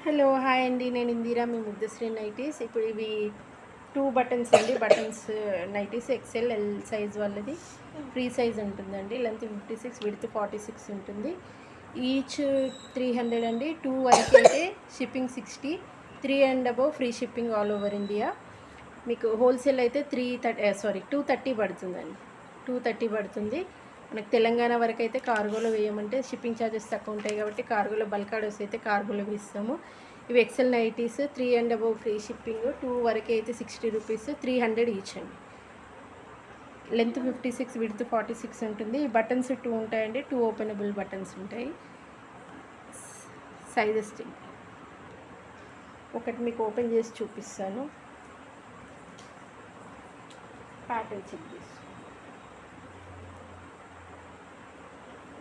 Hello hi అండి, నేను ఇందిరా, మీ ముగ్ధశ్రీ nighties. ఇప్పుడు ఇవి 2 బటన్స్ అండి. Buttons nighties XL L size వాళ్ళది ఫ్రీ సైజ్ ఉంటుందండి. లెంత్ 56, విడ్త్ 46 ఉంటుంది. ఈచ్ 300 అండి. 2 వరకు అయితే shipping 60, 3 and above free shipping all over India. మీకు హోల్సేల్ అయితే 230 పడుతుందండి. 230 పడుతుంది. మనకు తెలంగాణ వరకు అయితే కార్గోలో వేయమంటే షిప్పింగ్ ఛార్జెస్ తక్కువ ఉంటాయి కాబట్టి కార్గోలో బల్క్ ఆర్డర్స్ అయితే కార్గోలో ఇస్తాము. ఇవి XL nighties 3 and above free shipping. 2 వరకు అయితే 60 రూపీస్, 300 ఈచ్ అండి. లెంత్ 56, విడ్త్ 46 ఉంటుంది. బటన్స్ 2 ఉంటాయండి. 2 ఓపెనబుల్ బటన్స్ ఉంటాయి. సైజెస్ ఒకటి మీకు ఓపెన్ చేసి చూపిస్తాను. ప్యాటర్న్ చెక్ చేసి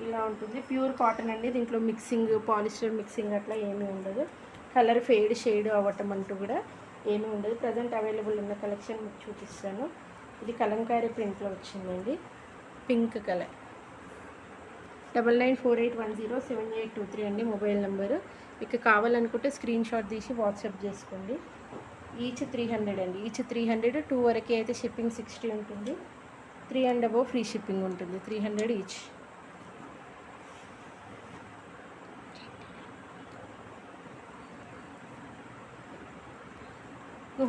ఇలా ఉంటుంది. ప్యూర్ కాటన్ అండి. దీంట్లో మిక్సింగ్, పాలిస్టర్ మిక్సింగ్ అట్లా ఏమీ ఉండదు. కలర్ షేడ్ అవ్వటం అంటూ కూడా ఏమీ ఉండదు. ప్రజెంట్ అవైలబుల్ ఉన్న కలెక్షన్ మీకు చూపిస్తాను. ఇది కలంకారీ ప్రింట్లో వచ్చిందండి, పింక్ కలర్. 9948107823 అండి మొబైల్ నెంబరు. మీకు కావాలనుకుంటే స్క్రీన్ షాట్ తీసి వాట్సాప్ చేసుకోండి. ఈచ్ 300 అండి. ఈచ్ 300. 2 వరకు అయితే షిప్పింగ్ 60 ఉంటుంది. 3 అండ్ అబవ్ ఫ్రీ షిప్పింగ్ ఉంటుంది. 300 ఈచ్.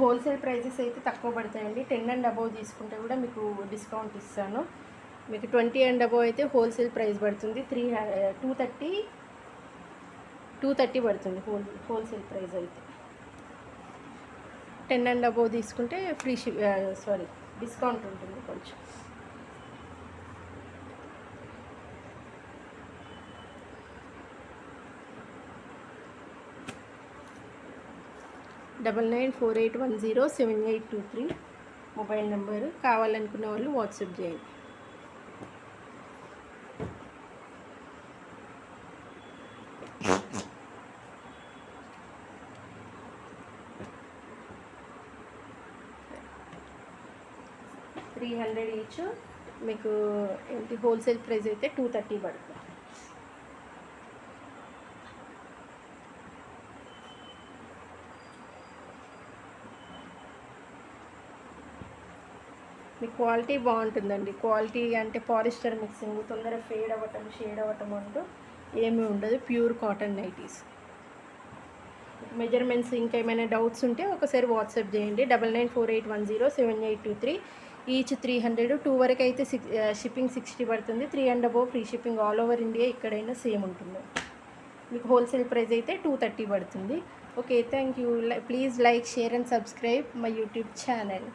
హోల్సేల్ ప్రైజెస్ అయితే తక్కువ పడతాయండి. 10 అండ్ అబవ్ తీసుకుంటే కూడా మీకు డిస్కౌంట్ ఇస్తాను. మీకు 20 అండ్ అబవ్ అయితే హోల్సేల్ ప్రైస్ పడుతుంది. 230 పడుతుంది హోల్సేల్ ప్రైస్ అయితే. 10 అండ్ అబవ్ తీసుకుంటే డిస్కౌంట్ ఉంటుంది కొంచెం. Double 9948107823 mobile number. కావాలనుకున్న వాళ్ళు వాట్సాప్ చేయండి. $300 ఈచ్. మీకు ఏంటి హోల్సేల్ ప్రైస్ అయితే 230 పడుతుంది. మీ క్వాలిటీ బాగుంటుందండి. క్వాలిటీ అంటే పాలిస్టర్ మిక్సింగ్, తొందరగా షేడ్ అవ్వటం అంటూ ఏమీ ఉండదు. Pure cotton nighties. మెజర్మెంట్స్ ఇంకా ఏమైనా డౌట్స్ ఉంటే ఒకసారి వాట్సాప్ చేయండి. 9948107823. ఈచ్ 300. 2 వరకు అయితే షిప్పింగ్ 60 పడుతుంది. 3 and above free shipping all over India. ఎక్కడైనా సేమ్ ఉంటుంది. మీకు హోల్సేల్ ప్రైస్ అయితే 230 పడుతుంది. Okay, thank you. Please like, share and subscribe my YouTube channel.